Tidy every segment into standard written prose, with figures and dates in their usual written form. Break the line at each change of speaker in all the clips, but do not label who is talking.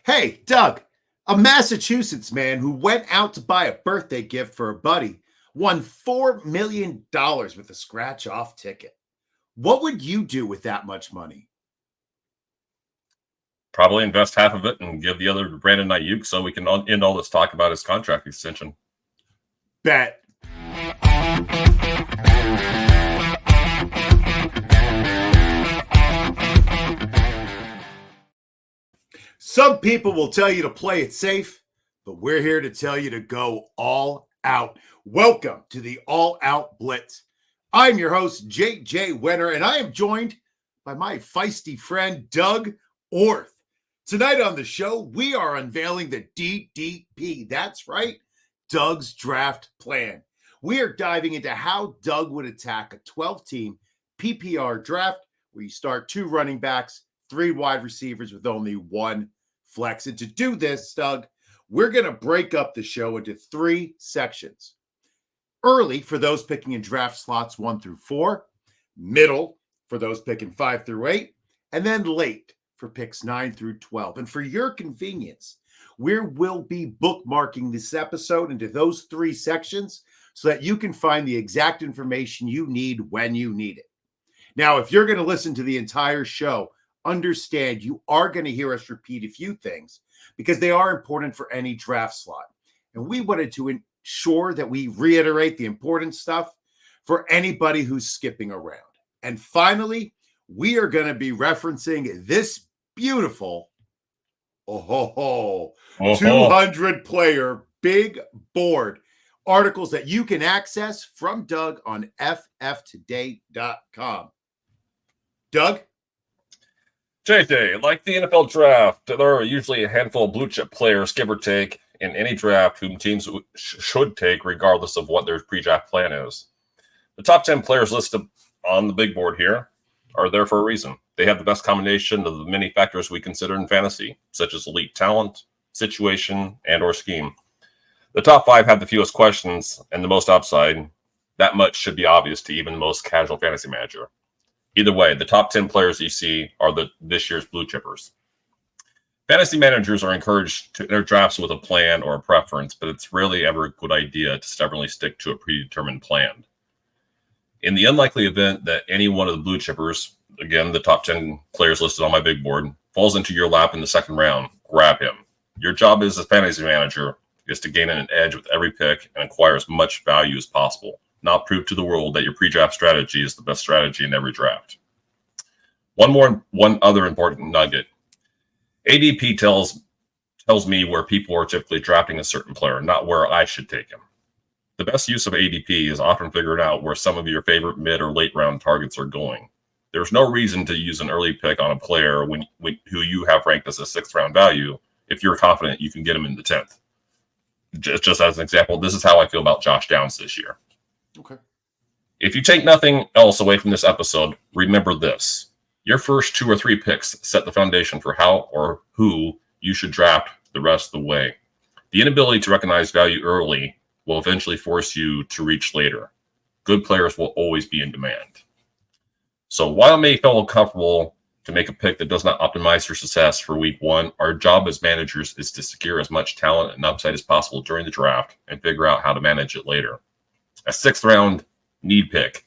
Hey, Doug, a Massachusetts man who went out to buy a birthday gift for a buddy won $4 million with a scratch off ticket. What would you do with that much money?
Probably invest half of it and give the other to Brandon Ayuk so we can end all this talk about his contract extension.
Bet. Some people will tell you to play it safe, but we're here to tell you to go all out. Welcome to the All-Out Blitz. I'm your host, J.J. Wenner, and I am joined by my feisty friend, Doug Orth. Tonight on the show, we are unveiling the DDP. That's right, Doug's draft plan. We are diving into how Doug would attack a 12-team PPR draft where you start 2 running backs, 3 wide receivers with only 1 flex. And to do this, Doug, we're going to break up the show into 3 sections. Early for those picking in draft slots 1 through 4, middle for those picking 5 through 8, and then late for picks 9 through 12. And for your convenience, we will be bookmarking this episode into those 3 sections so that you can find the exact information you need when you need it. Now, if you're going to listen to the entire show, understand you are going to hear us repeat a few things because they are important for any draft slot. And we wanted to ensure that we reiterate the important stuff for anybody who's skipping around. And finally, we are going to be referencing this beautiful 200 player big board articles that you can access from Doug on fftoday.com. Doug?
JJ, like the NFL draft, there are usually a handful of blue chip players, give or take, in any draft whom teams should take regardless of what their pre-draft plan is. The top 10 players listed on the big board here are there for a reason. They have the best combination of the many factors we consider in fantasy, such as elite talent, situation, and or scheme. The top 5 have the fewest questions and the most upside. That much should be obvious to even the most casual fantasy manager. Either way, the top 10 players you see are this year's blue chippers. Fantasy managers are encouraged to enter drafts with a plan or a preference, but it's rarely ever a good idea to stubbornly stick to a predetermined plan. In the unlikely event that any one of the blue chippers, again, the top 10 players listed on my big board, falls into your lap in the second round, grab him. Your job as a fantasy manager is to gain an edge with every pick and acquire as much value as possible, not prove to the world that your pre-draft strategy is the best strategy in every draft. One other important nugget. ADP tells me where people are typically drafting a certain player, not where I should take him. The best use of ADP is often figuring out where some of your favorite mid or late round targets are going. There's no reason to use an early pick on a player who you have ranked as a 6th round value if you're confident you can get him in the 10th. Just as an example, this is how I feel about Josh Downs this year.
Okay.
If you take nothing else away from this episode, remember this. Your first 2 or 3 picks set the foundation for how or who you should draft the rest of the way. The inability to recognize value early will eventually force you to reach later. Good players will always be in demand. So while it may feel uncomfortable to make a pick that does not optimize your success for week 1, our job as managers is to secure as much talent and upside as possible during the draft and figure out how to manage it later. A 6th round need pick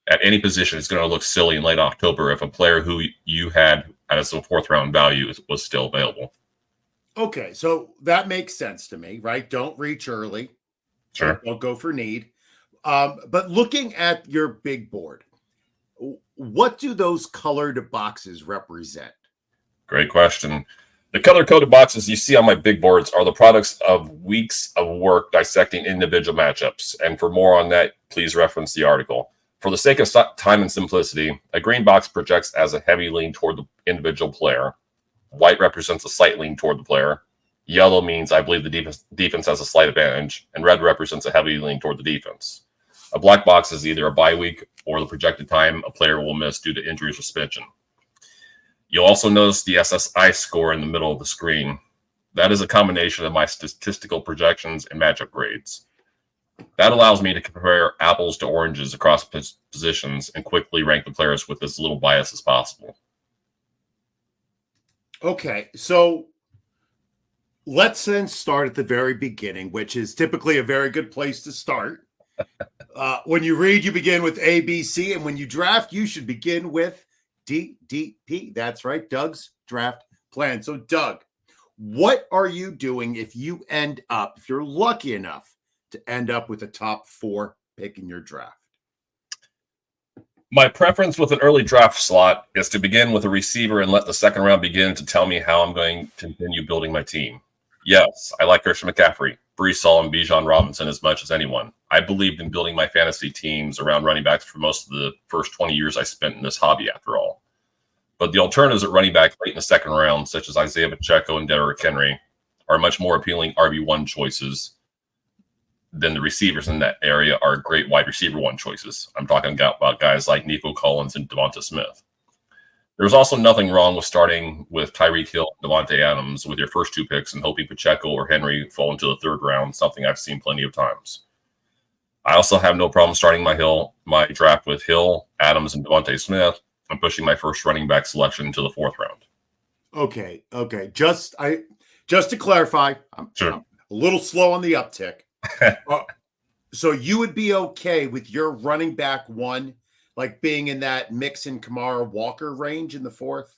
at any position is going to look silly in late October if a player who you had as a 4th round value was still available.
Okay, so that makes sense to me, right? Don't reach early.
Sure.
Don't go for need. But looking at your big board, what do those colored boxes represent?
Great question. The color-coded boxes you see on my big boards are the products of weeks of work dissecting individual matchups. And for more on that, please reference the article. For the sake of time and simplicity, a green box projects as a heavy lean toward the individual player. White represents a slight lean toward the player. Yellow means I believe the defense has a slight advantage. And red represents a heavy lean toward the defense. A black box is either a bye week or the projected time a player will miss due to injury or suspension. You'll also notice the SSI score in the middle of the screen. That is a combination of my statistical projections and matchup grades. That allows me to compare apples to oranges across positions and quickly rank the players with as little bias as possible.
Okay, so let's then start at the very beginning, which is typically a very good place to start. When you read, you begin with A, B, C, and when you draft, you should begin with D, D, P. That's right, Doug's draft plan. So, Doug, what are you doing if you're lucky enough to end up with a top 4 pick in your draft?
My preference with an early draft slot is to begin with a receiver and let the second round begin to tell me how I'm going to continue building my team. Yes, I like Christian McCaffrey, Breece Hall, and Bijan Robinson as much as anyone. I believed in building my fantasy teams around running backs for most of the first 20 years I spent in this hobby, after all. But the alternatives at running back late in the second round, such as Isaiah Pacheco and Derrick Henry, are much more appealing RB1 choices than the receivers in that area are great wide receiver 1 choices. I'm talking about guys like Nico Collins and Devonta Smith. There's also nothing wrong with starting with Tyreek Hill and Davante Adams with your first 2 picks and hoping Pacheco or Henry fall into the third round, something I've seen plenty of times. I also have no problem starting my draft with Hill, Adams, and Devonta Smith. I'm pushing my first running back selection into the 4th round.
Okay. Just to clarify, I'm a little slow on the uptick. So you would be okay with your running back 1, like being in that Mixon, Kamara, Walker range in the 4th?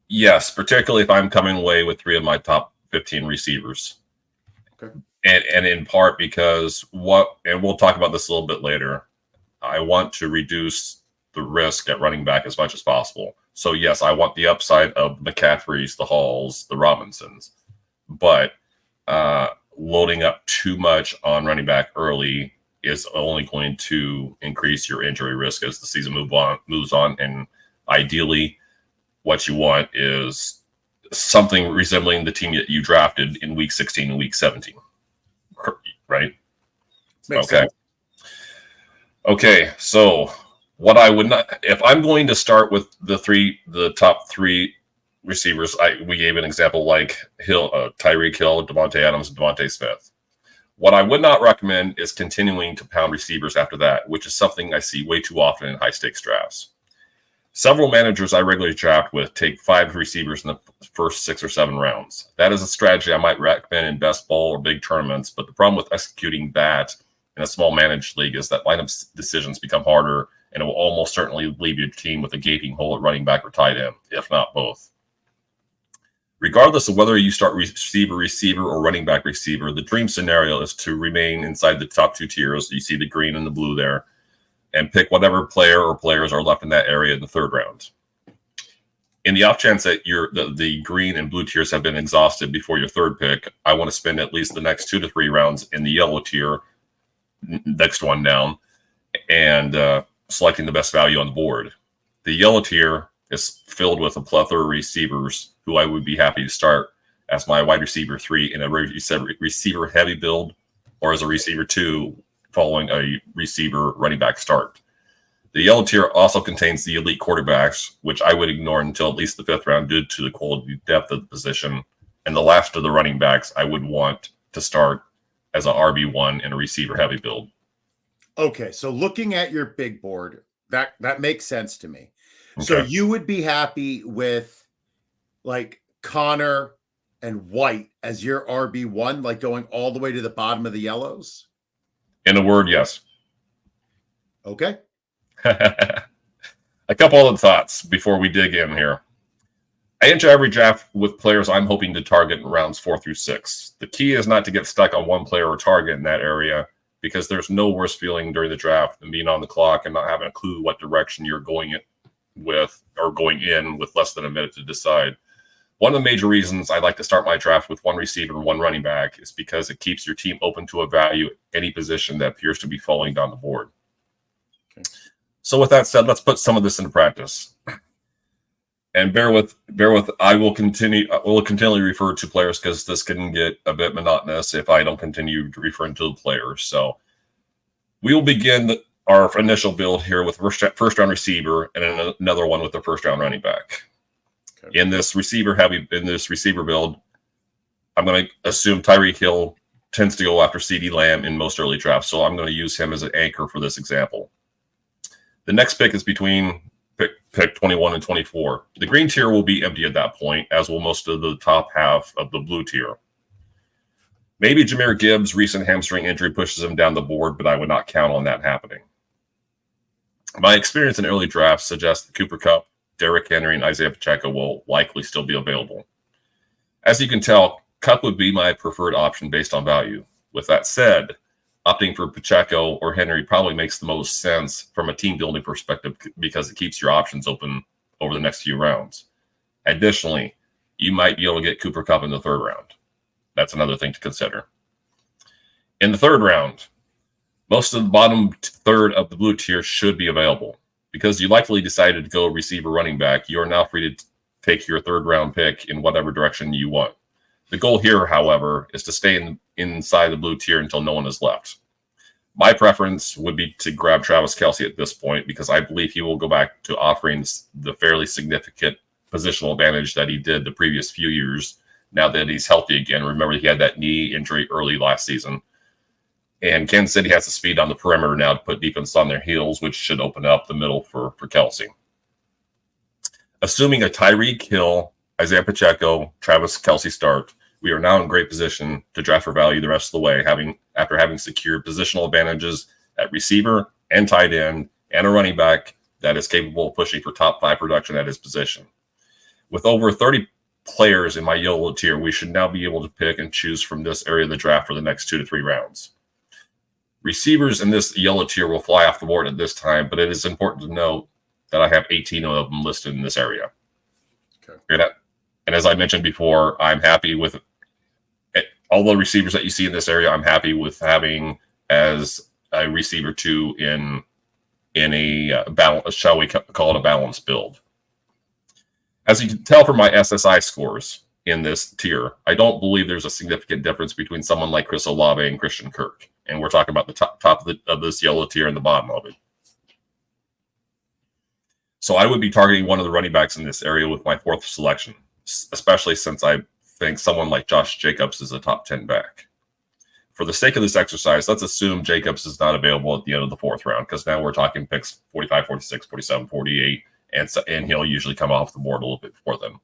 Yes, particularly if I'm coming away with 3 of my top 15 receivers.
Okay.
And in part because and we'll talk about this a little bit later, I want to reduce the risk at running back as much as possible. So yes, I want the upside of McCaffrey's, the Halls, the Robinsons, but loading up too much on running back early is only going to increase your injury risk as the season moves on. And ideally, what you want is something resembling the team that you drafted in week 16 and week 17. Right?
Makes sense.
Okay. So what I would not, if I'm going to start with the top 3 receivers, we gave an example like Hill, Tyreek Hill, Devonta Adams, and Devonta Smith. What I would not recommend is continuing to pound receivers after that, which is something I see way too often in high-stakes drafts. Several managers I regularly draft with take 5 receivers in the first 6 or 7 rounds. That is a strategy I might recommend in best ball or big tournaments, but the problem with executing that in a small managed league is that lineup decisions become harder, and it will almost certainly leave your team with a gaping hole at running back or tight end, if not both. Regardless of whether you start receiver or running back receiver, the dream scenario is to remain inside the top 2 tiers. You see the green and the blue there, and pick whatever player or players are left in that area in the 3rd round. In the off chance that the green and blue tiers have been exhausted before your 3rd pick, I want to spend at least the next 2 to 3 rounds in the yellow tier, next one down, and selecting the best value on the board. The yellow tier is filled with a plethora of receivers who I would be happy to start as my wide receiver 3 in a receiver heavy build, or as a receiver 2 following a receiver running back start. The yellow tier also contains the elite quarterbacks, which I would ignore until at least the 5th round due to the quality depth of the position. And the last of the running backs I would want to start as an RB1 in a receiver heavy build.
Okay, so looking at your big board, that makes sense to me.
Okay.
So you would be happy with like Connor and White as your RB1, like going all the way to the bottom of the yellows?
In a word, yes.
Okay.
A couple of thoughts before we dig in here. I enter every draft with players I'm hoping to target in rounds 4 through 6. The key is not to get stuck on one player or target in that area, because there's no worse feeling during the draft than being on the clock and not having a clue what direction you're going in with less than a minute to decide. One of the major reasons I like to start my draft with 1 receiver and 1 running back is because it keeps your team open to evaluate any position that appears to be falling down the board. Okay. So with that said, let's put some of this into practice. And bear with. I will continually refer to players because this can get a bit monotonous if I don't continue referring to the players. We will begin our initial build here with first round receiver and another one with the first round running back. Okay. In this receiver build, I'm going to assume Tyreek Hill tends to go after CeeDee Lamb in most early drafts, so I'm going to use him as an anchor for this example. The next pick is between pick 21 and 24. The green tier will be empty at that point, as will most of the top half of the blue tier. Maybe Jahmyr Gibbs' recent hamstring injury pushes him down the board, but I would not count on that happening. My experience in early drafts suggests that Cooper Kupp, Derrick Henry, and Isaiah Pacheco will likely still be available. As you can tell, Kupp would be my preferred option based on value. With that said, opting for Pacheco or Henry probably makes the most sense from a team building perspective because it keeps your options open over the next few rounds. Additionally, you might be able to get Cooper Kupp in the third round. That's another thing to consider. In the third round, most of the bottom third of the blue tier should be available. Because you likely decided to go receiver running back, you are now free to take your third round pick in whatever direction you want. The goal here, however, is to stay inside the blue tier until no one is left. My preference would be to grab Travis Kelce at this point because I believe he will go back to offering the fairly significant positional advantage that he did the previous few years now that he's healthy again. Remember, he had that knee injury early last season. And Kansas City has the speed on the perimeter now to put defense on their heels, which should open up the middle for Kelce. Assuming a Tyreek Hill, Isaiah Pacheco, Travis Kelce start, we are now in great position to draft for value the rest of the way, after having secured positional advantages at receiver and tight end and a running back that is capable of pushing for top 5 production at his position. With over 30 players in my yellow tier, we should now be able to pick and choose from this area of the draft for the next 2 to 3 rounds. Receivers in this yellow tier will fly off the board at this time, but it is important to note that I have 18 of them listed in this area. Okay. And as I mentioned before, I'm happy with all the receivers that you see in this area. I'm happy with having as a receiver 2 in a balance, shall we call it a balanced build. As you can tell from my SSI scores in this tier, I don't believe there's a significant difference between someone like Chris Olave and Christian Kirk. And we're talking about the top of this yellow tier and the bottom of it. So I would be targeting one of the running backs in this area with my 4th selection, especially since I think someone like Josh Jacobs is a top 10 back. For the sake of this exercise, let's assume Jacobs is not available at the end of the 4th round, because now we're talking picks 45, 46, 47, 48, and he'll usually come off the board a little bit before then.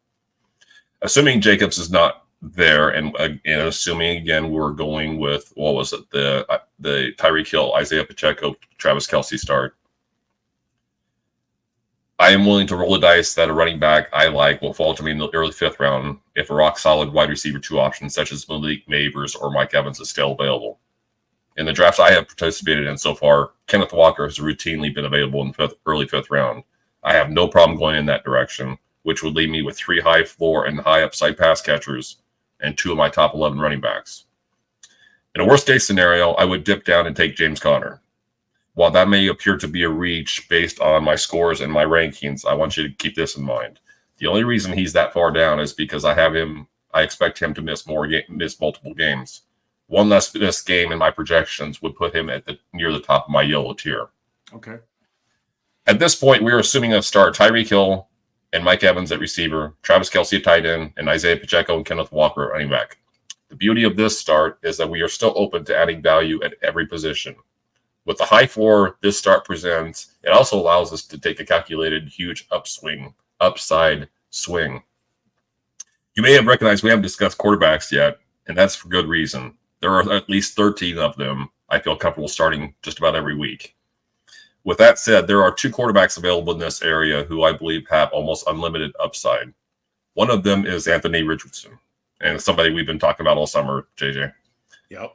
Assuming Jacobs is not there, and assuming again we're going with the Tyreek Hill, Isaiah Pacheco, Travis Kelce start, I am willing to roll the dice that a running back I like will fall to me in the early 5th round if a rock-solid wide receiver 2 option such as Malik Nabers or Mike Evans is still available. In the drafts I have participated in so far, Kenneth Walker has routinely been available in the early 5th round. I have no problem going in that direction, which would leave me with 3 high floor and high upside pass catchers and 2 of my top 11 running backs. In a worst-case scenario, I would dip down and take James Conner. While that may appear to be a reach based on my scores and my rankings, I want you to keep this in mind. The only reason he's that far down is because I expect him to miss multiple games. One less missed game in my projections would put him near the top of my yellow tier.
Okay.
At this point, we're assuming a start Tyreek Hill and Mike Evans at receiver, Travis Kelce at tight end, and Isaiah Pacheco and Kenneth Walker at running back. The beauty of this start is that we are still open to adding value at every position. With the high floor this start presents, it also allows us to take a calculated huge upside swing. You may have recognized we haven't discussed quarterbacks yet, and that's for good reason. There are at least 13 of them I feel comfortable starting just about every week. With that said, there are 2 quarterbacks available in this area who I believe have almost unlimited upside. One of them is Anthony Richardson, and it's somebody we've been talking about all summer, JJ.
Yep.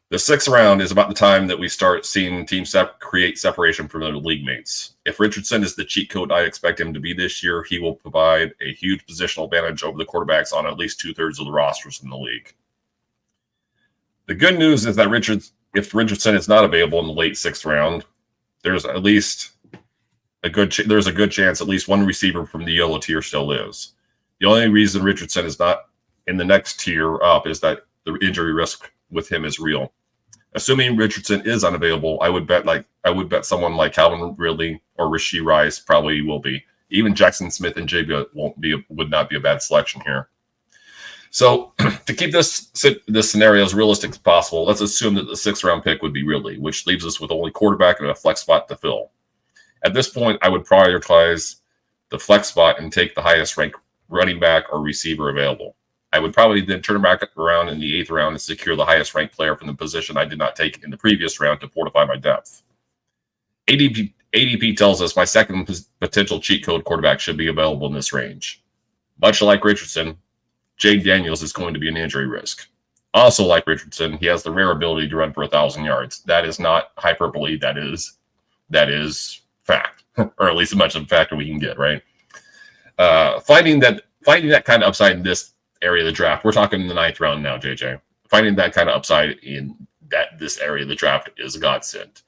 The 6th round is about the time that we start seeing teams create separation from their league mates. If Richardson is the cheat code I expect him to be this year, he will provide a huge positional advantage over the quarterbacks on at least 2/3 of the rosters in the league. The good news is that if Richardson is not available in the late 6th round, there's at least a good chance at least one receiver from the yellow tier still is. The only reason Richardson is not in the next tier up is that the injury risk with him is real. Assuming Richardson is unavailable, I would bet someone like Calvin Ridley or Rashee Rice probably will be. Even Jackson Smith and JB would not be a bad selection here. So to keep this scenario as realistic as possible, let's assume that the 6th round pick would be Ridley, which leaves us with only quarterback and a flex spot to fill. At this point, I would prioritize the flex spot and take the highest ranked running back or receiver available. I would probably then turn back around in the 8th round and secure the highest ranked player from the position I did not take in the previous round to fortify my depth. ADP tells us my second potential cheat code quarterback should be available in this range. Much like Richardson, Jade Daniels is going to be an injury risk. Also like Richardson, he has the rare ability to run for 1,000 yards. That is not hyperbole. That is fact, or at least as much of a factor we can get, right? Finding that kind of upside in this area of the draft, we're talking in the 9th round now, JJ. Finding that kind of upside in this area of the draft is a godsend.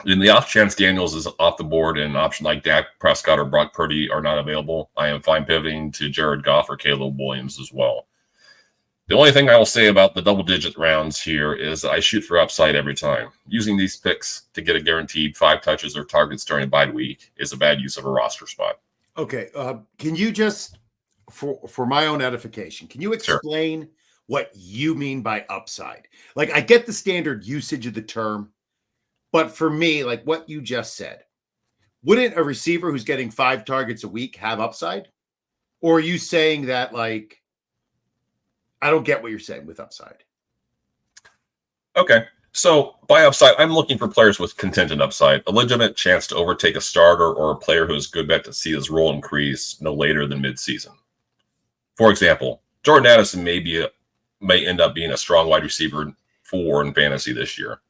In the off chance Daniels is off the board and an option like Dak Prescott or Brock Purdy are not available, I am fine pivoting to Jared Goff or Caleb Williams as well. The only thing I will say about the double-digit rounds here is that I shoot for upside every time. Using these picks to get a guaranteed 5 touches or targets during a bye week is a bad use of a roster spot.
Okay. Can you just, for my own edification, can you explain what you mean by upside? Like, I get the standard usage of the term, but for me, like what you just said, wouldn't a receiver who's getting 5 targets a week have upside? Or are you saying that, like, I don't get what you're saying with upside.
Okay. So by upside, I'm looking for players with contingent upside, a legitimate chance to overtake a starter or a player who is good bet to see his role increase no later than midseason. For example, Jordan Addison may end up being a strong wide receiver 4 in fantasy this year,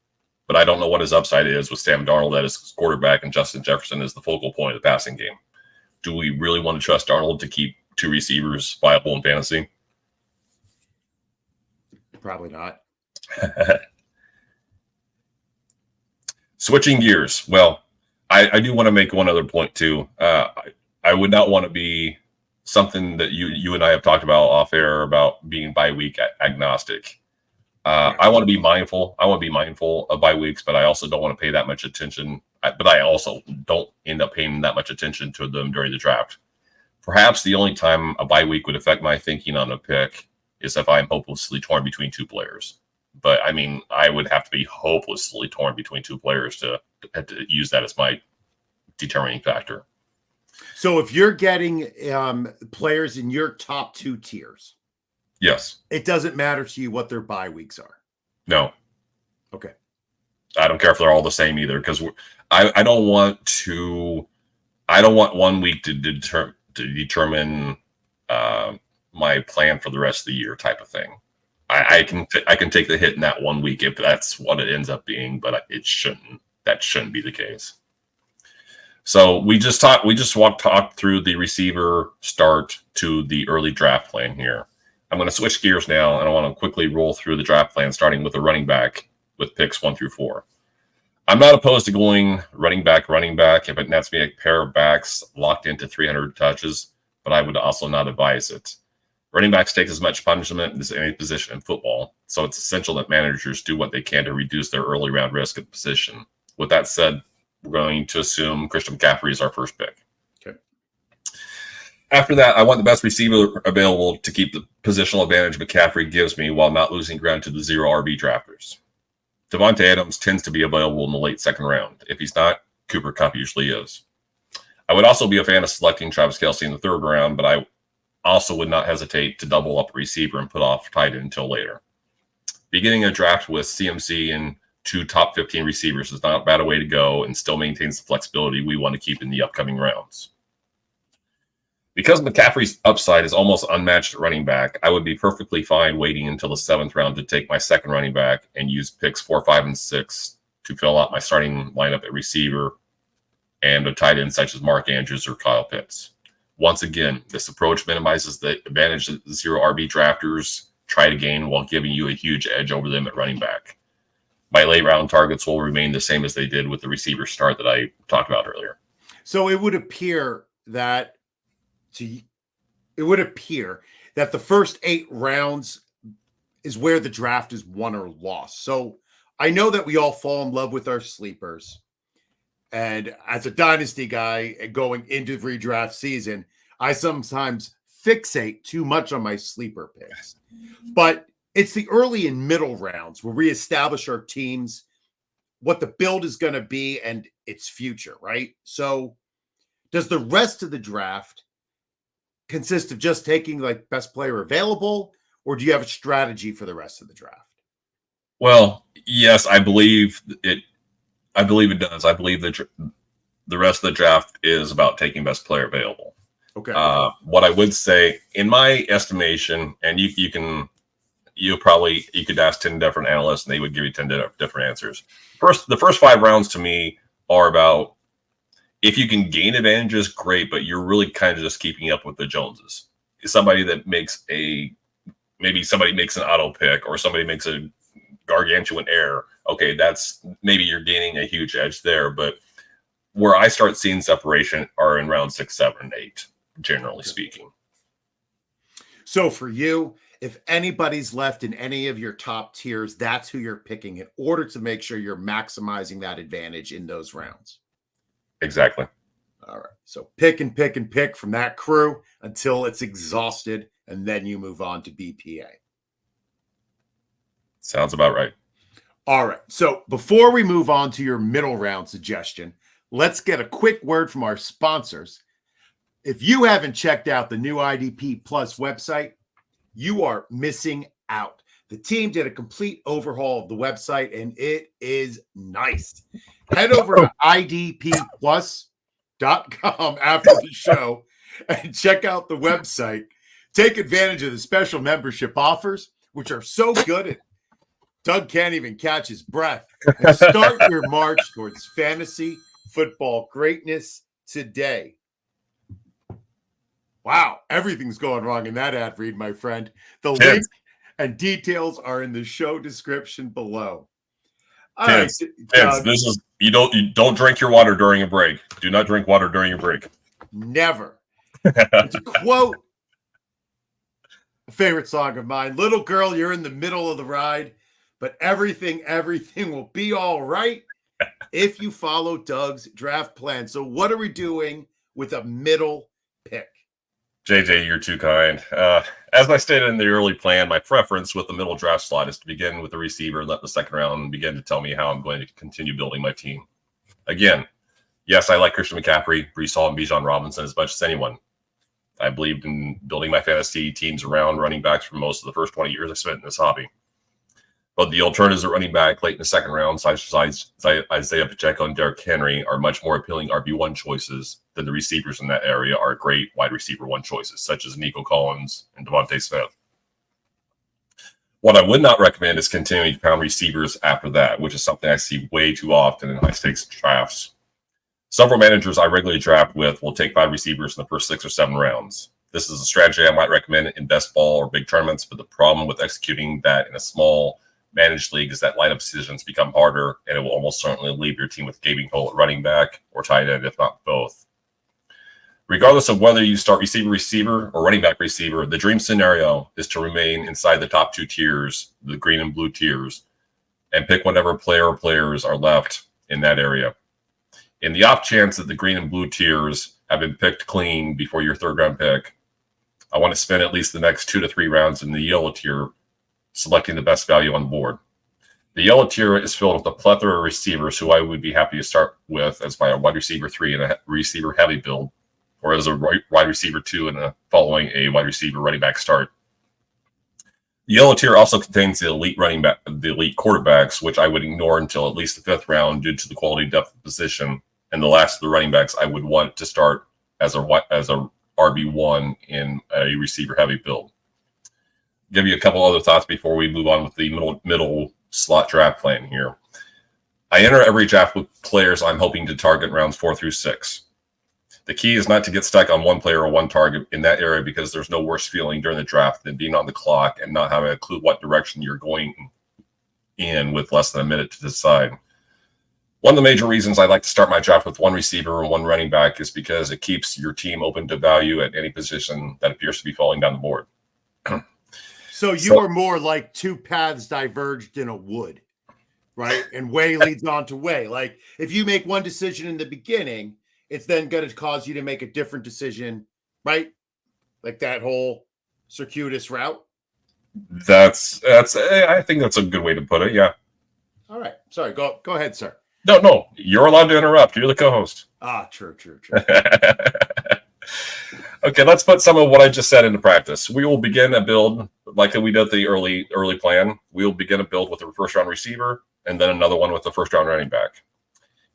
but I don't know what his upside is with Sam Darnold as his quarterback and Justin Jefferson as the focal point of the passing game. Do we really want to trust Darnold to keep 2 receivers viable in fantasy?
Probably not.
Switching gears. Well, I do want to make one other point too. I would not want to be something that you and I have talked about off air about being bye week agnostic. I want to be mindful. I want to be mindful of bye weeks, but I also don't want to pay that much attention. But I also don't end up paying that much attention to them during the draft. Perhaps the only time a bye week would affect my thinking on a pick is if I'm hopelessly torn between 2 players. But I mean, I would have to be hopelessly torn between 2 players to use that as my determining factor.
So if you're getting players in your top 2 tiers,
yes,
it doesn't matter to you what their bye weeks are.
No.
Okay.
I don't care if they're all the same either, because I don't want 1 week to determine my plan for the rest of the year type of thing. I can take the hit in that 1 week if that's what it ends up being, but that shouldn't be the case. So we just talked through the receiver start to the early draft plan here. I'm going to switch gears now, and I want to quickly roll through the draft plan, starting with the running back with picks 1 through 4. I'm not opposed to going running back if it nets me a pair of backs locked into 300 touches, but I would also not advise it. Running backs take as much punishment as any position in football, so it's essential that managers do what they can to reduce their early round risk of position. With that said, we're going to assume Christian McCaffrey is our first pick.
Okay.
After that, I want the best receiver available to keep the positional advantage McCaffrey gives me while not losing ground to the 0 RB drafters. Devontae Adams tends to be available in the late 2nd round. If he's not, Cooper Kupp usually is. I would also be a fan of selecting Travis Kelce in the 3rd round, but I also would not hesitate to double up a receiver and put off tight end until later. Beginning a draft with CMC and 2 top 15 receivers is not a bad way to go and still maintains the flexibility we want to keep in the upcoming rounds. Because McCaffrey's upside is almost unmatched at running back, I would be perfectly fine waiting until the 7th round to take my 2nd running back and use picks 4, 5, and 6 to fill out my starting lineup at receiver and a tight end such as Mark Andrews or Kyle Pitts. Once again, this approach minimizes the advantage that the 0 RB drafters try to gain while giving you a huge edge over them at running back. My late round targets will remain the same as they did with the receiver start that I talked about earlier.
So it would appear that the first 8 rounds is where the draft is won or lost. So I know that we all fall in love with our sleepers. And as a dynasty guy going into redraft season, I sometimes fixate too much on my sleeper picks. But it's the early and middle rounds where we establish our teams what the build is going to be and its future, right? So does the rest of the draft consist of just taking like best player available, or do you have a strategy for the rest of the draft?
Well, yes, I believe it. I believe it does. I believe that the rest of the draft is about taking best player available.
Okay.
What I would say, in my estimation, and you could ask 10 different analysts and they would give you 10 different answers. The first 5 rounds to me are about, if you can gain advantages, great, but you're really kind of just keeping up with the Joneses. Somebody that maybe somebody makes an auto pick or somebody makes a gargantuan error. Okay, that's maybe you're gaining a huge edge there, but where I start seeing separation are in round 6, 7, and 8, generally speaking.
So for you, if anybody's left in any of your top tiers, that's who you're picking in order to make sure you're maximizing that advantage in those rounds.
Exactly.
All right. So pick and pick and pick from that crew until it's exhausted, and then you move on to BPA.
Sounds about right.
All right. So before we move on to your middle round suggestion, let's get a quick word from our sponsors. If you haven't checked out the new IDP Plus website, you are missing out. The team did a complete overhaul of the website, and it is nice. Head over to idpplus.com after the show and check out the website. Take advantage of the special membership offers, which are so good. Doug can't even catch his breath. And start your march towards fantasy football greatness today. Wow, everything's going wrong in that ad read, my friend. The link and details are in the show description below.
Kids, this is you don't drink your water during a break. Do not drink water during your break.
Never. It's a quote. A favorite song of mine. Little girl, you're in the middle of the ride, but everything will be all right if you follow Doug's draft plan. So what are we doing with a middle pick?
JJ, you're too kind. As I stated in the early plan, my preference with the middle draft slot is to begin with the receiver and let the second round begin to tell me how I'm going to continue building my team. Again, yes, I like Christian McCaffrey, Breece Hall, and Bijan Robinson as much as anyone. I believed in building my fantasy teams around running backs for most of the first 20 years I spent in this hobby. But the alternatives at running back late in the second round, such as Isaiah Pacheco and Derrick Henry, are much more appealing RB1 choices than the receivers in that area are great wide receiver 1 choices, such as Nico Collins and Devontae Smith. What I would not recommend is continuing to pound receivers after that, which is something I see way too often in high-stakes drafts. Several managers I regularly draft with will take 5 receivers in the first 6 or 7 rounds. This is a strategy I might recommend in best ball or big tournaments, but the problem with executing that in a small managed league is that lineup decisions become harder, and it will almost certainly leave your team with gaping hole at running back or tight end, if not both. Regardless of whether you start receiver or running back receiver, the dream scenario is to remain inside the top 2 tiers, the green and blue tiers, and pick whatever player or players are left in that area. In the off chance that the green and blue tiers have been picked clean before your third round pick, I want to spend at least the next 2 to 3 rounds in the yellow tier selecting the best value on board. The yellow tier is filled with a plethora of receivers who I would be happy to start with as my wide receiver 3 in a receiver heavy build, or as a wide receiver 2 and following a wide receiver running back start. The yellow tier also contains the elite quarterbacks, which I would ignore until at least the 5th round due to the quality depth of position, and the last of the running backs I would want to start as a RB1 in a receiver heavy build. Give you a couple other thoughts before we move on with the middle slot draft plan here. I enter every draft with players I'm hoping to target rounds 4 through 6. The key is not to get stuck on one player or one target in that area, because there's no worse feeling during the draft than being on the clock and not having a clue what direction you're going in with less than a minute to decide. One of the major reasons I like to start my draft with one receiver and one running back is because it keeps your team open to value at any position that appears to be falling down the board.
So you are more like 2 paths diverged in a wood, right? And way leads on to way. Like if you make one decision in the beginning, it's then going to cause you to make a different decision, right? Like that whole circuitous route.
I think that's a good way to put it. Yeah.
All right. Sorry. Go ahead, sir.
No. You're allowed to interrupt. You're the co-host.
True.
Okay, let's put some of what I just said into practice. We will begin a build like we did the early plan. We will begin a build with a first-round receiver and then another one with the first-round running back.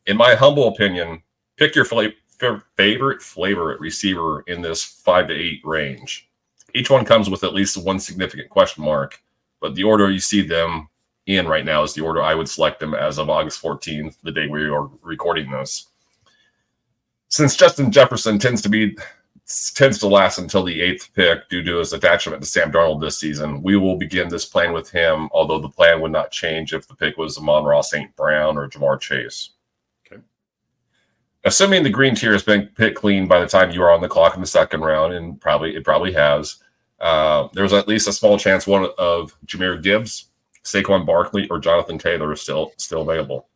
In my humble opinion, pick your favorite flavor receiver in this 5 to 8 range. Each one comes with at least one significant question mark, but the order you see them in right now is the order I would select them as of August 14th, the day we are recording this. Since Justin Jefferson tends to last until the 8th pick due to his attachment to Sam Darnold this season, we will begin this plan with him, although the plan would not change if the pick was Amon-Ra St. Brown or Jamar Chase.
Okay.
Assuming the green tier has been picked clean by the time you are on the clock in the second round, and it probably has, there's at least a small chance one of Jahmyr Gibbs, Saquon Barkley, or Jonathan Taylor is still available.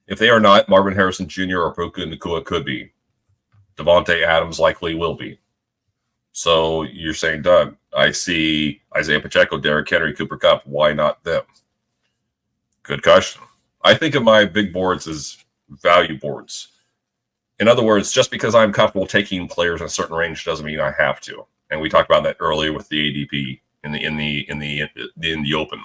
If they are not, Marvin Harrison Jr. or Puka Nacua could be. Devontae Adams likely will be. So you're saying, Doug, I see Isaiah Pacheco, Derrick Henry, Cooper Kupp. Why not them? Good question. I think of my big boards as value boards. In other words, just because I'm comfortable taking players in a certain range doesn't mean I have to. And we talked about that earlier with the ADP in the open.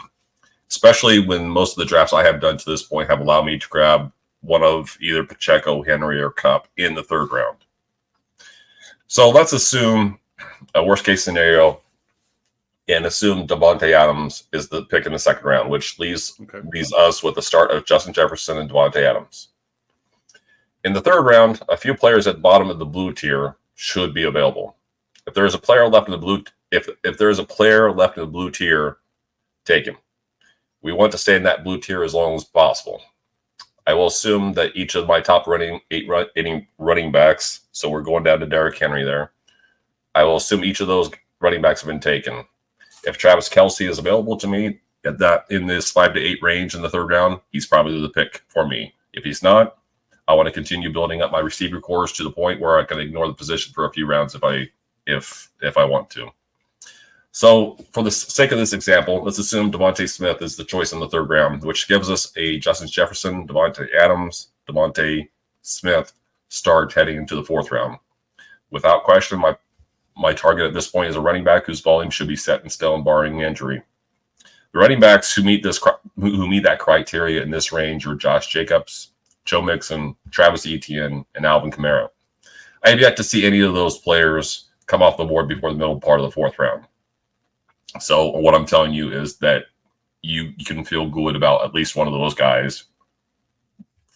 Especially when most of the drafts I have done to this point have allowed me to grab one of either Pacheco, Henry, or Kupp in the third round. So let's assume a worst case scenario and assume Devontae Adams is the pick in the second round, which leaves us with the start of Justin Jefferson and Devontae Adams. In the third round, a few players at the bottom of the blue tier should be available. If there is a player left in the blue, if there is a player left in the blue tier, take him. We want to stay in that blue tier as long as possible. I will assume that each of my top running backs, so we're going down to Derrick Henry there, I will assume each of those running backs have been taken. If Travis Kelce is available to me in this 5 to 8 range in the third round, he's probably the pick for me. If he's not, I want to continue building up my receiver cores to the point where I can ignore the position for a few rounds if I want to. So for the sake of this example, let's assume Devontae Smith is the choice in the third round, which gives us a Justin Jefferson, Devontae Adams, Devontae Smith start heading into the fourth round. Without question, my target at this point is a running back whose volume should be set in stone barring injury. The running backs who meet that criteria in this range are Josh Jacobs, Joe Mixon, Travis Etienne, and Alvin Kamara. I have yet to see any of those players come off the board before the middle part of the fourth round. So what I'm telling you is that you can feel good about at least one of those guys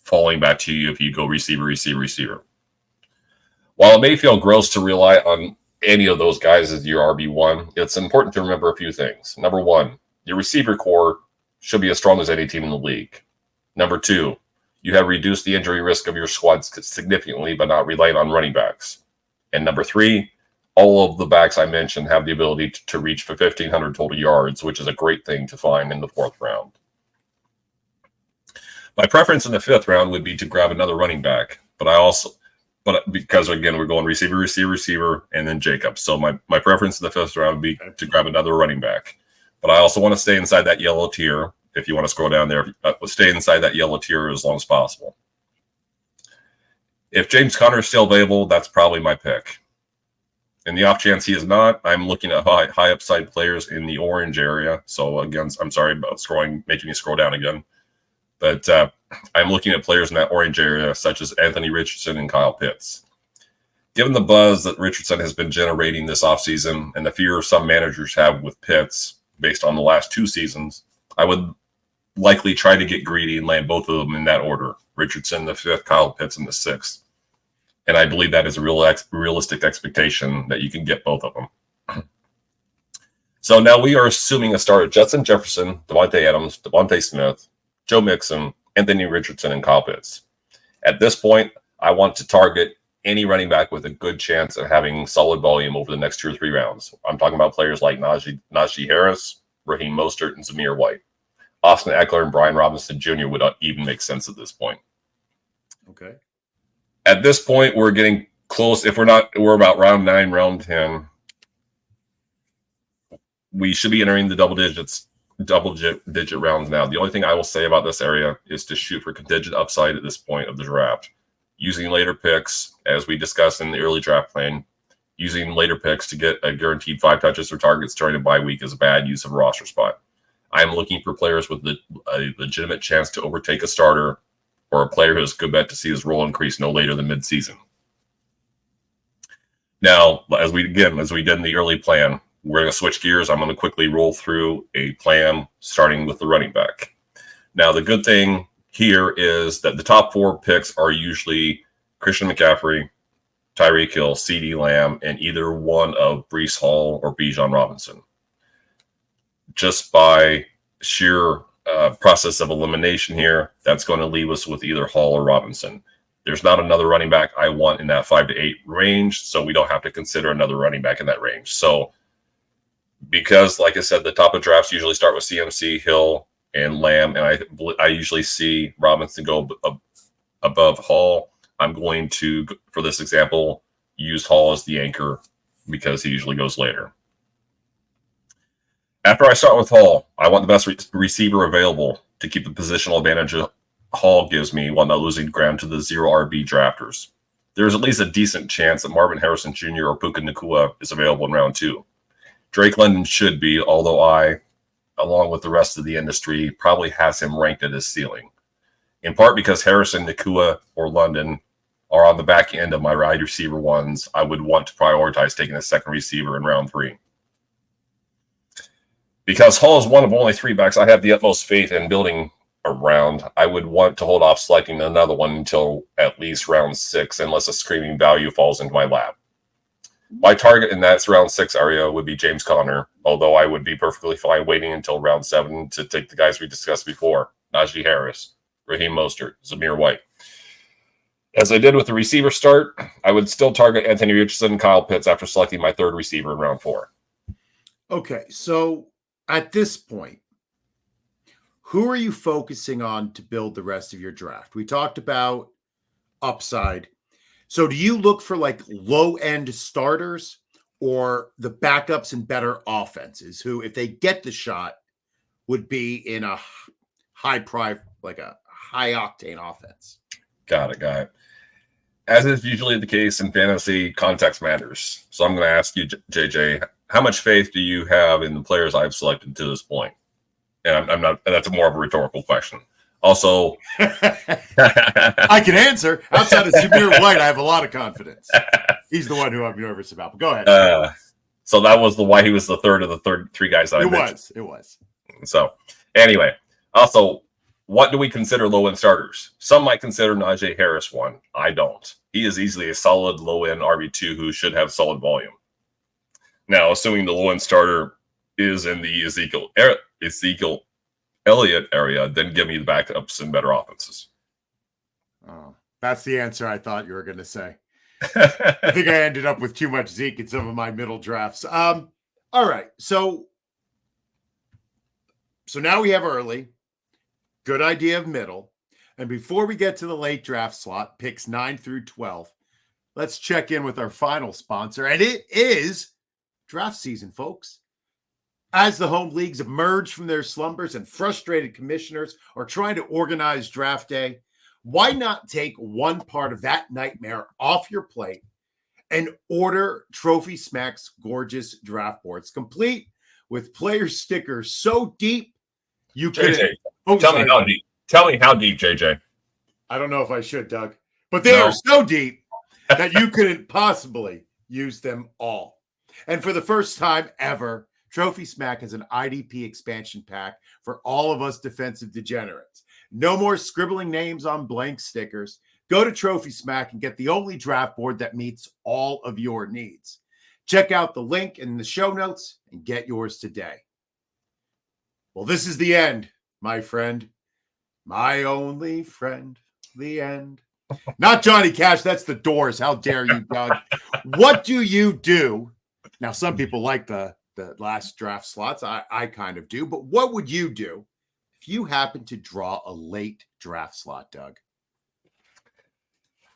falling back to you if you go receiver. While it may feel gross to rely on any of those guys as your RB1, it's important to remember a few things. Number one, your receiver core should be as strong as any team in the league. Number two, you have reduced the injury risk of your squad significantly by not relying on running backs. And number three, all of the backs I mentioned have the ability to reach for 1,500 total yards, which is a great thing to find in the fourth round. My preference in the fifth round would be to grab another running back, but because again, we're going receiver, and then Jacobs. So my preference in the fifth round would be to grab another running back. But I also want to stay inside that yellow tier. If you want to scroll down there, stay inside that yellow tier as long as possible. If James Conner is still available, that's probably my pick. In the off chance he is not, I'm looking at high upside players in the orange area. So again, I'm sorry about making me scroll down again. But I'm looking at players in that orange area, such as Anthony Richardson and Kyle Pitts. Given the buzz that Richardson has been generating this offseason and the fear some managers have with Pitts based on the last two seasons, I would likely try to get greedy and land both of them in that order. Richardson the fifth, Kyle Pitts in the sixth. And I believe that is a realistic expectation that you can get both of them. So now we are assuming a start of Justin Jefferson, Devontae Adams, Devontae Smith, Joe Mixon, Anthony Richardson, and Kyle Pitts. At this point, I want to target any running back with a good chance of having solid volume over the next 2 or 3 rounds. I'm talking about players like Najee Harris, Raheem Mostert, and Zamir White. Austin Eckler and Brian Robinson Jr. would even make sense at this point.
Okay.
At this point, we're getting close. If we're not, we're about round 9, round 10. We should be entering the double digits double-digit rounds now. The only thing I will say about this area is to shoot for contingent upside at this point of the draft. Using later picks, as we discussed in the early draft plan, using later picks to get a guaranteed 5 touches or targets during a bye week is a bad use of a roster spot. I am looking for players with a legitimate chance to overtake a starter or a player who is a good bet to see his role increase no later than midseason. Now, as we did in the early plan, we're going to switch gears. I'm going to quickly roll through a plan starting with the running back. Now, the good thing here is that the top 4 picks are usually Christian McCaffrey, Tyreek Hill, CeeDee Lamb, and either one of Breece Hall or Bijan Robinson. Just by sheer process of elimination here, that's going to leave us with either Hall or Robinson. There's not another running back I want in that 5 to 8 range, so we don't have to consider another running back in that range. So because, like I said, the top of drafts usually start with CMC, Hill, and Lamb, and I usually see Robinson go above Hall. I'm going to, for this example, use Hall as the anchor because he usually goes later. After I start with Hall, I want the best receiver available to keep the positional advantage Hall gives me while not losing ground to the 0 RB drafters. There's at least a decent chance that Marvin Harrison Jr. or Puka Nacua is available in round 2. Drake London should be, although I, along with the rest of the industry, probably has him ranked at his ceiling. In part because Harrison, Nacua, or London are on the back end of my wide receiver ones, I would want to prioritize taking a second receiver in round 3. Because Hall is one of only 3 backs I have the utmost faith in building around, I would want to hold off selecting another one until at least round 6, unless a screaming value falls into my lap. My target in that round 6 area would be James Conner, although I would be perfectly fine waiting until round 7 to take the guys we discussed before, Najee Harris, Raheem Mostert, Zamir White. As I did with the receiver start, I would still target Anthony Richardson and Kyle Pitts after selecting my 3rd receiver in round 4.
Okay, so at this point, who are you focusing on to build the rest of your draft? We talked about upside. So do you look for like low-end starters or the backups and better offenses who, if they get the shot, would be in a like a high-octane offense?
Got it. As is usually the case in fantasy, context matters. So I'm going to ask you, JJ, how much faith do you have in the players I've selected to this point? And I'm not. And that's more of a rhetorical question. Also,
I can answer. Outside of Zamir White, I have a lot of confidence. He's the one who I'm nervous about. But go ahead.
So that was why he was the 3rd of the 3 guys that I mentioned.
It was.
So anyway, also, what do we consider low-end starters? Some might consider Najee Harris one. I don't. He is easily a solid low-end RB2 who should have solid volume. Now, assuming the low-end starter is in the Ezekiel Elliott area, then give me the backups and better offenses.
Oh, that's the answer I thought you were going to say. I think I ended up with too much Zeke in some of my middle drafts. All right. So now we have early. Good idea of middle. And before we get to the late draft slot, picks 9 through 12, let's check in with our final sponsor. And it is draft season, folks. As the home leagues emerge from their slumbers and frustrated commissioners are trying to organize draft day, why not take one part of that nightmare off your plate and order Trophy Smack's gorgeous draft boards, complete with player stickers so deep you could.
Tell me how deep. Tell me how deep, JJ.
I don't know if I should, Doug, but they are so deep that you couldn't possibly use them all. And for the first time ever, Trophy Smack has an IDP expansion pack for all of us defensive degenerates. No more scribbling names on blank stickers. Go to Trophy Smack and get the only draft board that meets all of your needs. Check out the link in the show notes and get yours today. Well, this is the end, my friend. My only friend, the end. Not Johnny Cash, that's the Doors. How dare you, Doug? What do you do? Now, some people like the last draft slots. I kind of do. But what would you do if you happen to draw a late draft slot, Doug?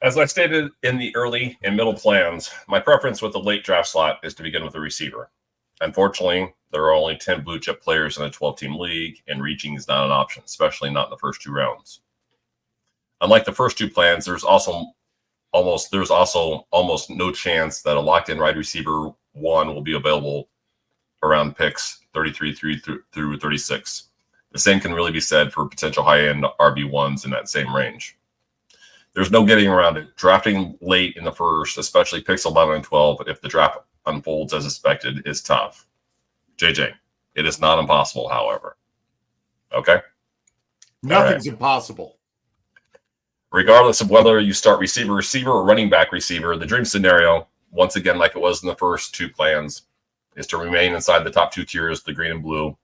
As I stated in the early and middle plans, my preference with the late draft slot is to begin with a receiver. Unfortunately, there are only 10 blue chip players in a 12-team league, and reaching is not an option, especially not in the first 2 rounds. Unlike the first 2 plans, there's also almost no chance that a locked-in wide receiver 1 will be available around picks 33 through 36. The same can really be said for potential high-end RB1s in that same range. There's no getting around it. Drafting late in the first, especially picks 11 and 12, if the draft unfolds as expected, is tough. JJ, it is not impossible, however. Okay?
Nothing's impossible.
Regardless of whether you start receiver or running back receiver, the dream scenario, once again, like it was in the first 2 plans, is to remain inside the top 2 tiers, the green and blue,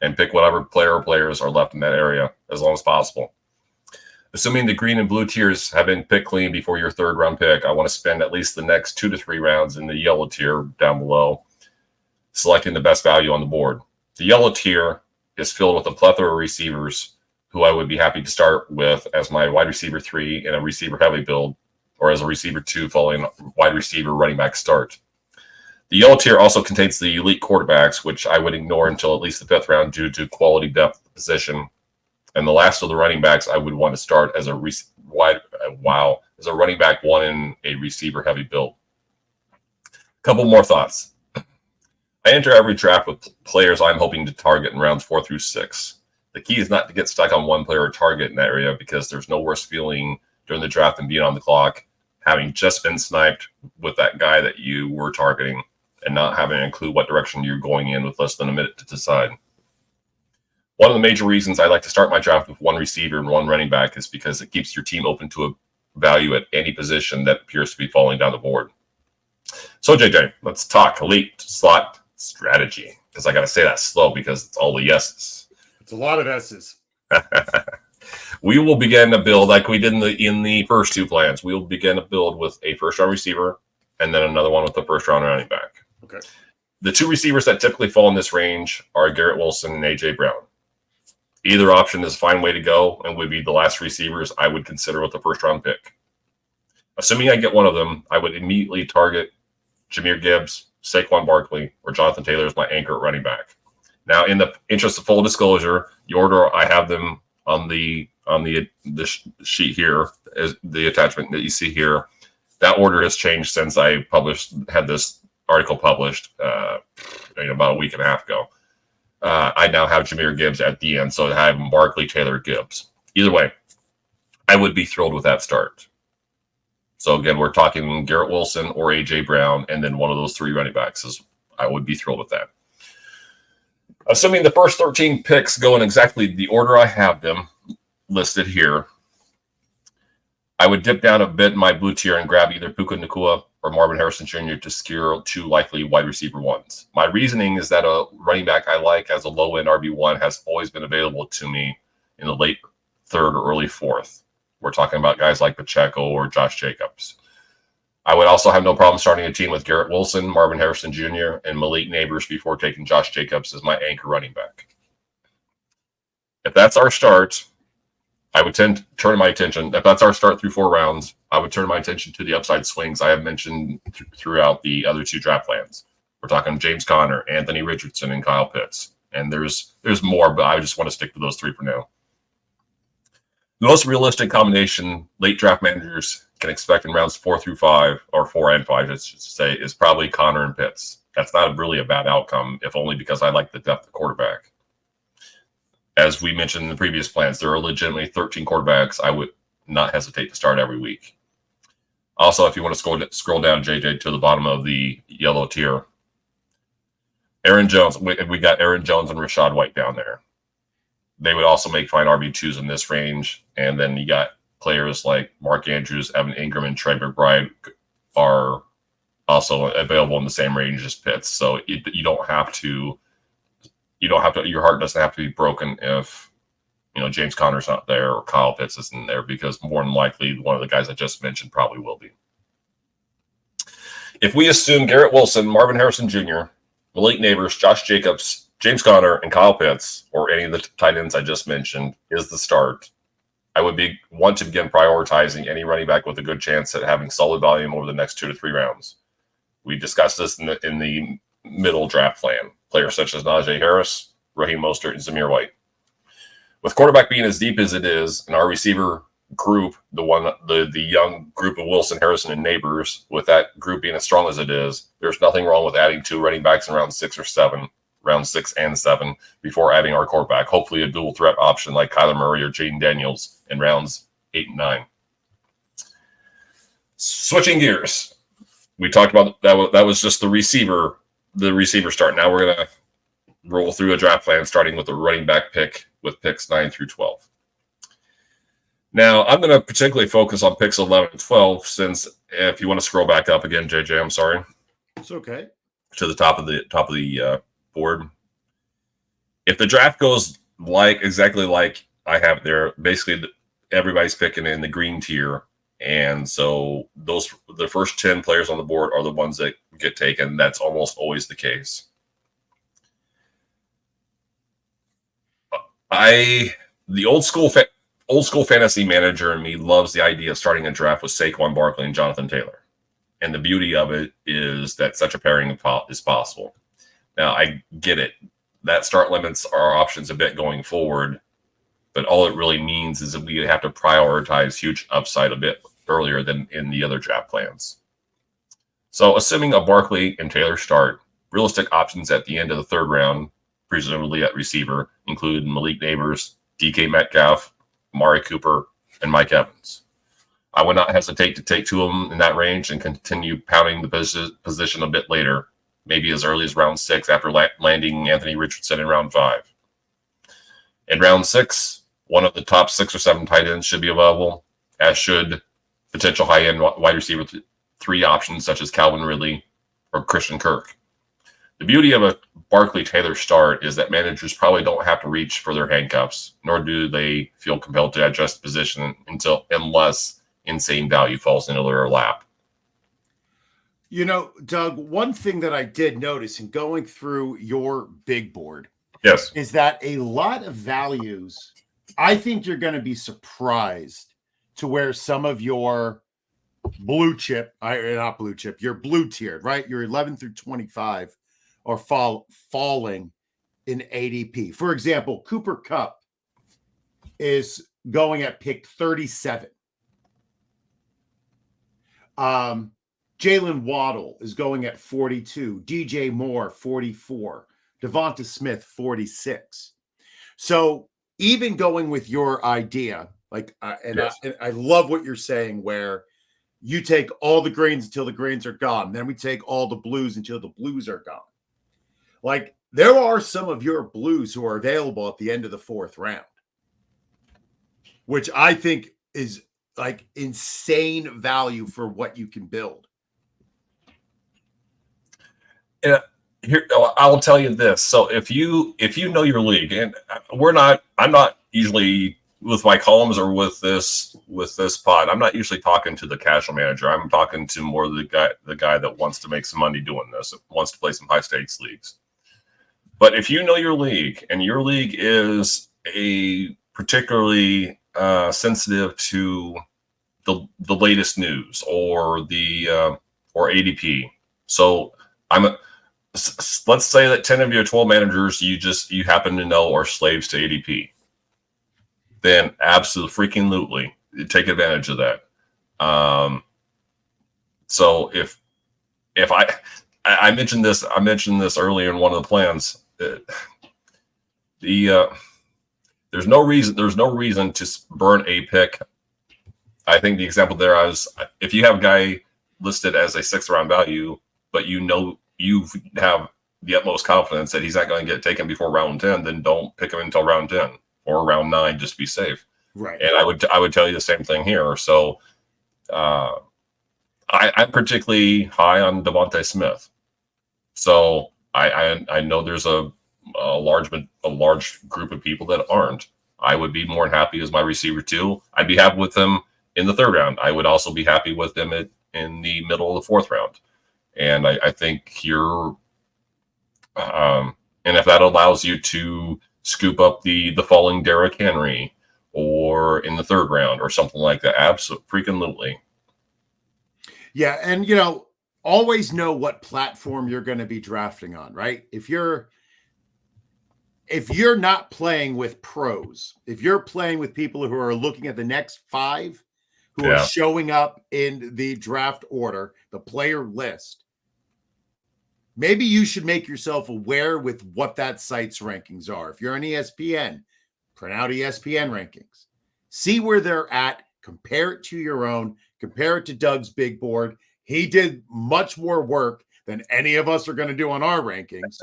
and pick whatever player or players are left in that area as long as possible. Assuming the green and blue tiers have been picked clean before your 3rd round pick, I want to spend at least the next 2 to 3 rounds in the yellow tier down below, selecting the best value on the board. The yellow tier is filled with a plethora of receivers who I would be happy to start with as my wide receiver 3 in a receiver heavy build, or as a receiver 2 following wide receiver running back start. The yellow tier also contains the elite quarterbacks, which I would ignore until at least the 5th round due to quality depth position. And the last of the running backs I would want to start as a running back 1 in a receiver heavy build. Couple more thoughts. I enter every draft with players I'm hoping to target in rounds 4 through 6. The key is not to get stuck on one player or target in that area, because there's no worse feeling during the draft than being on the clock, having just been sniped with that guy that you were targeting, and not having a clue what direction you're going in with less than a minute to decide. One of the major reasons I like to start my draft with 1 receiver and 1 running back is because it keeps your team open to a value at any position that appears to be falling down the board. So, JJ, let's talk elite slot strategy, because I got to say that slow because it's all the yeses.
It's a lot of S's.
We will begin to build like we did in the first 2 plans. We will begin to build with a 1st-round receiver and then another one with the 1st-round running back.
Okay.
The 2 receivers that typically fall in this range are Garrett Wilson and A.J. Brown. Either option is a fine way to go and would be the last receivers I would consider with the 1st-round pick. Assuming I get one of them, I would immediately target Jahmyr Gibbs, Saquon Barkley, or Jonathan Taylor as my anchor at running back. Now, in the interest of full disclosure, the order I have them on the sheet here, is the attachment that you see here. That order has changed since I had this article published about a week and a half ago. I now have Jahmyr Gibbs at the end, so I have Barkley, Taylor, Gibbs. Either way, I would be thrilled with that start. So again, we're talking Garrett Wilson or A.J. Brown, and then one of those 3 running backs. I would be thrilled with that. Assuming the first 13 picks go in exactly the order I have them listed here, I would dip down a bit in my blue tier and grab either Puka Nacua or Marvin Harrison Jr. to secure 2 likely wide receiver 1s. My reasoning is that a running back I like as a low-end RB1 has always been available to me in the late 3rd or early 4th. We're talking about guys like Pacheco or Josh Jacobs. I would also have no problem starting a team with Garrett Wilson, Marvin Harrison Jr., and Malik Neighbors before taking Josh Jacobs as my anchor running back. If that's our start, I would turn my attention. If that's our start through 4 rounds, I would turn my attention to the upside swings I have mentioned throughout the other 2 draft plans. We're talking James Conner, Anthony Richardson, and Kyle Pitts. And there's more, but I just want to stick to those 3 for now. The most realistic combination late draft managers can expect in rounds 4 through 5, or 4 and 5, I should say, is probably Conner and Pitts. That's not really a bad outcome, if only because I like the depth of quarterback. As we mentioned in the previous plans, there are legitimately 13 quarterbacks I would not hesitate to start every week. Also, if you want to scroll down, JJ, to the bottom of the yellow tier, Aaron Jones, we got Aaron Jones and Rachaad White down there. They would also make fine RB2s in this range. And then you got players like Mark Andrews, Evan Ingram, and Trey McBride are also available in the same range as Pitts. So you don't have to, your heart doesn't have to be broken if, James Conner's not there or Kyle Pitts isn't there, because more than likely one of the guys I just mentioned probably will be. If we assume Garrett Wilson, Marvin Harrison Jr., Malik Neighbors, Josh Jacobs, James Conner, and Kyle Pitts, or any of the tight ends I just mentioned, is the start, I would want to begin prioritizing any running back with a good chance at having solid volume over the next 2 to 3 rounds. We discussed this in the middle draft plan. Players such as Najee Harris, Raheem Mostert, and Zamir White. With quarterback being as deep as it is, and our receiver group, the young group of Wilson, Harrison, and Neighbors, with that group being as strong as it is, there's nothing wrong with adding 2 running backs in round 6 or 7, round 6 and 7, before adding our quarterback. Hopefully a dual threat option like Kyler Murray or Jaden Daniels in rounds 8 and 9. Switching gears, we talked about that was just the receiver start. Now we're going to roll through a draft plan starting with the running back pick with picks 9 through 12. Now, I'm going to particularly focus on picks 11 and 12, since if you want to scroll back up again, JJ, I'm sorry.
It's okay.
To the top of the board. If the draft goes exactly like I have there, basically everybody's picking in the green tier, and so the first 10 players on the board are the ones that get taken. That's almost always the case. The old school fantasy manager in me loves the idea of starting a draft with Saquon Barkley and Jonathan Taylor. And the beauty of it is that such a pairing is possible. Now, I get it. That start limits our options a bit going forward, but all it really means is that we have to prioritize huge upside a bit earlier than in the other draft plans. So assuming a Barkley and Taylor start, realistic options at the end of the 3rd round, presumably at receiver, include Malik Neighbors, DK Metcalf, Amari Cooper, and Mike Evans. I would not hesitate to take 2 of them in that range and continue pounding the position a bit later, maybe as early as round 6 after landing Anthony Richardson in round 5. In round 6, one of the top 6 or 7 tight ends should be available, as should potential high-end wide receiver 3 options such as Calvin Ridley or Christian Kirk. The beauty of a Barkley-Taylor start is that managers probably don't have to reach for their handcuffs, nor do they feel compelled to adjust position unless insane value falls into their lap.
You know, Doug, one thing that I did notice in going through your big board,
yes,
is that a lot of values, I think you're going to be surprised to where some of your blue chip, not blue chip, your blue tiered, right? Your 11 through 25 are falling in ADP. For example, Cooper Kupp is going at pick 37. Jalen Waddle is going at 42. DJ Moore, 44. Devonta Smith, 46. So even going with your idea,
yes.
I love what you're saying, where you take all the greens until the greens are gone. Then we take all the blues until the blues are gone. Like, there are some of your blues who are available at the end of the 4th round, which I think is like insane value for what you can build.
Here, I'll tell you this. So if you know your league, and I'm not usually with my columns or with this pod, I'm not usually talking to the casual manager. I'm talking to more the guy that wants to make some money doing this, wants to play some high stakes leagues. But if you know your league, and your league is a particularly sensitive to the latest news or the or ADP, so let's say that 10 of your 12 managers you happen to know are slaves to ADP, then absolutely take advantage of that. So if I mentioned this earlier in one of the plans. There's no reason to burn a pick. I think the example there is if you have a guy listed as a 6th round value, but you have the utmost confidence that he's not going to get taken before round 10, then don't pick him until round 10 or round 9 just to be safe.
Right.
And I would tell you the same thing here. So I'm particularly high on Devonta Smith. So I know there's a large group of people that aren't. I would be more than happy as my receiver 2. I'd be happy with them in the 3rd round. I would also be happy with them in the middle of the 4th round. And I think you're, and if that allows you to scoop up the falling Derrick Henry or in the 3rd round or something like that, absolutely.
Yeah, and you know, always know what platform you're going to be drafting on, right? If you're not playing with pros, if you're playing with people who are looking at the next 5 who are showing up in the draft order, the player list, maybe you should make yourself aware with what that site's rankings are. If you're on ESPN, print out ESPN rankings. See where they're at, compare it to your own, compare it to Doug's big board. He did much more work than any of us are going to do on our rankings.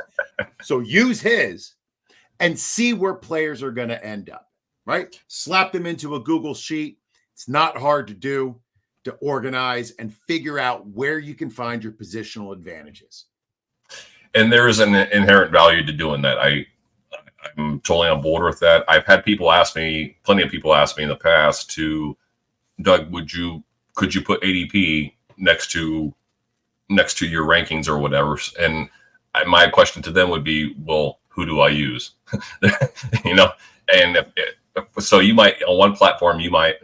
So use his and see where players are going to end up, right? Slap them into a Google sheet. It's not hard to do, to organize and figure out where you can find your positional advantages.
And there is an inherent value to doing that. I'm totally on board with that. I've had people ask me, plenty of people ask me in the past Doug, could you put ADP next to your rankings or whatever? And my question to them would be, well, who do I use? And so you might, on one platform,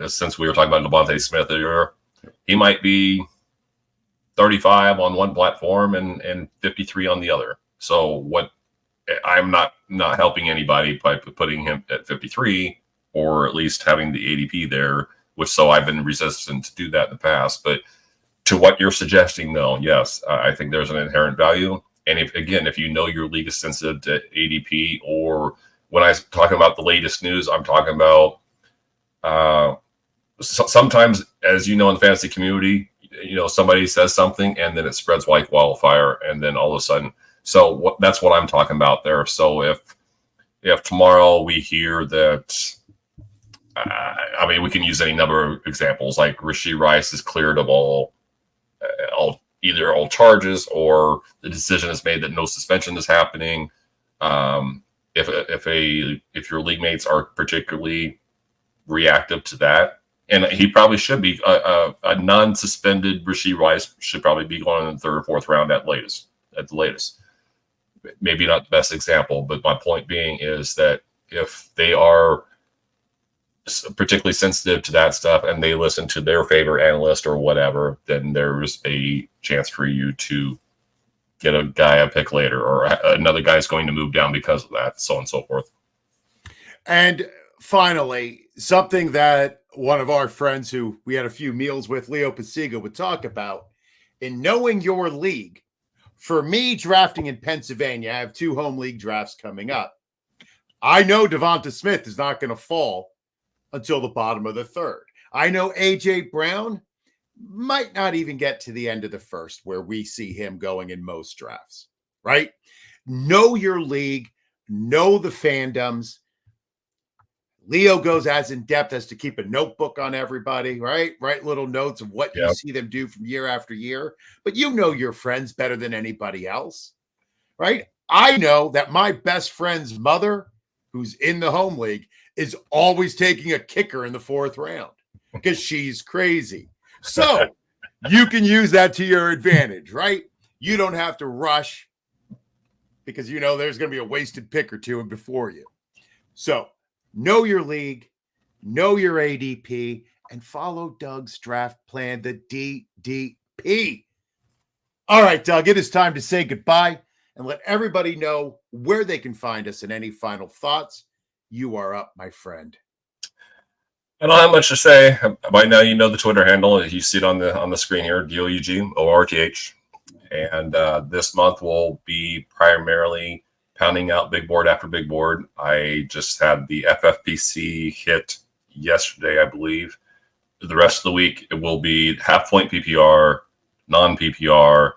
since we were talking about Devontae Smith earlier, he might be 35 on one platform and 53 on the other. So I'm not helping anybody by putting him at 53, or at least having the ADP there, so I've been resistant to do that in the past. But to what you're suggesting, though, yes, I think there's an inherent value. And if you know your league is sensitive to ADP, or when I'm talking about the latest news, I'm talking about sometimes, as you know, in the fantasy community, somebody says something and then it spreads like wildfire, and then all of a sudden, that's what I'm talking about there. So if tomorrow we hear that, we can use any number of examples, like Rashee Rice is cleared of either all charges, or the decision is made that no suspension is happening. If your league mates are particularly reactive to that, and he probably should be, a non-suspended Rashee Rice should probably be going in the 3rd or 4th round at the latest. Maybe not the best example, but my point being is that if they are particularly sensitive to that stuff and they listen to their favorite analyst or whatever, then there's a chance for you to get a guy a pick later, or another guy's going to move down because of that, so on and so forth.
And finally, something that one of our friends who we had a few meals with, Leo Pasiga, would talk about, in knowing your league. For me, drafting in Pennsylvania, I have 2 home league drafts coming up. I know Devonta Smith is not going to fall until the bottom of the 3rd. I know A.J. Brown might not even get to the end of the 1st, where we see him going in most drafts, right? Know your league, know the fandoms. Leo goes as in depth as to keep a notebook on everybody, right? Write little notes of what you see them do from year after year. But you know your friends better than anybody else, right? I know that my best friend's mother, who's in the home league, is always taking a kicker in the 4th round because she's crazy. So you can use that to your advantage, right? You don't have to rush because there's going to be a wasted pick or 2 before you. So know your league, know your ADP, and follow Doug's draft plan, the DDP. All right, Doug, it is time to say goodbye and let everybody know where they can find us, and any final thoughts. You are up, my friend.
I don't have much to say. By now, you know the Twitter handle. You see it on the screen here, DOUGORTH. And this month will be primarily pounding out big board after big board. I just had the FFPC hit yesterday, I believe. The rest of the week, it will be half-point PPR, non-PPR,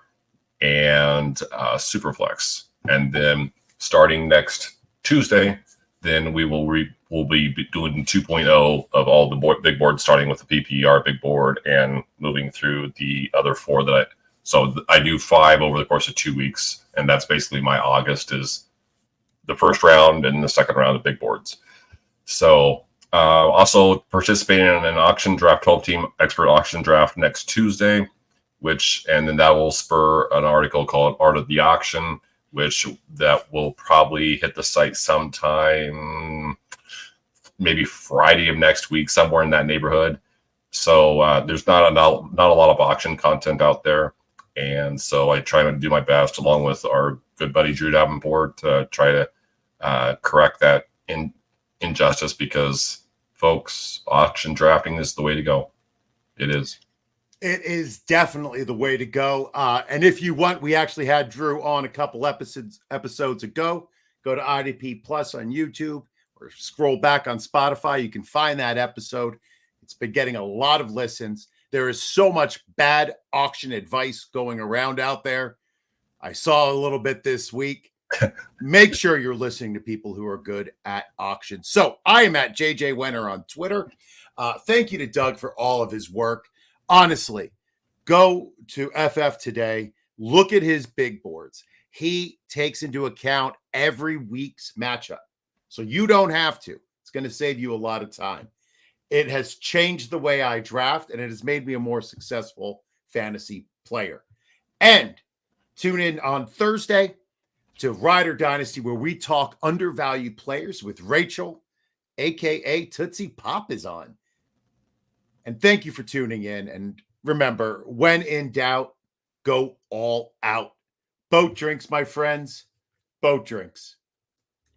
and Superflex. And then starting next Tuesday, then we will be doing 2.0 of all the big boards, starting with the PPR big board and moving through the other 4 so I do 5 over the course of 2 weeks, and that's basically my August is the first round and the second round of big boards. So also participating in an auction draft, 12-team expert auction draft next Tuesday, and then that will spur an article called Art of the Auction, that will probably hit the site sometime, maybe Friday of next week, somewhere in that neighborhood. So there's not a lot of auction content out there. And so I try to do my best, along with our good buddy Drew Davenport, to try to correct that injustice, because, folks, auction drafting is the way to go. It is.
It is definitely the way to go. And if you want, we actually had Drew on a couple episodes ago. Go to IDP Plus on YouTube or scroll back on Spotify. You can find that episode. It's been getting a lot of listens. There is so much bad auction advice going around out there. I saw a little bit this week. Make sure you're listening to people who are good at auctions. So I am at JJ Wenner on Twitter. Thank you to Doug for all of his work. Honestly, go to FF today. Look at his big boards. He takes into account every week's matchup. So you don't have to. It's going to save you a lot of time. It has changed the way I draft, and it has made me a more successful fantasy player. And tune in on Thursday to Rider Dynasty, where we talk undervalued players with Rachel, a.k.a. Tootsie Pop, is on. And thank you for tuning in. And remember, when in doubt, go all out. Boat drinks, my friends. Boat drinks.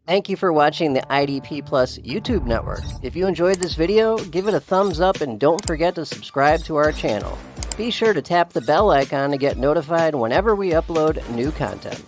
Thank you for watching the IDP Plus YouTube network. If you enjoyed this video, give it a thumbs up and don't forget to subscribe to our channel. Be sure to tap the bell icon to get notified whenever we upload new content.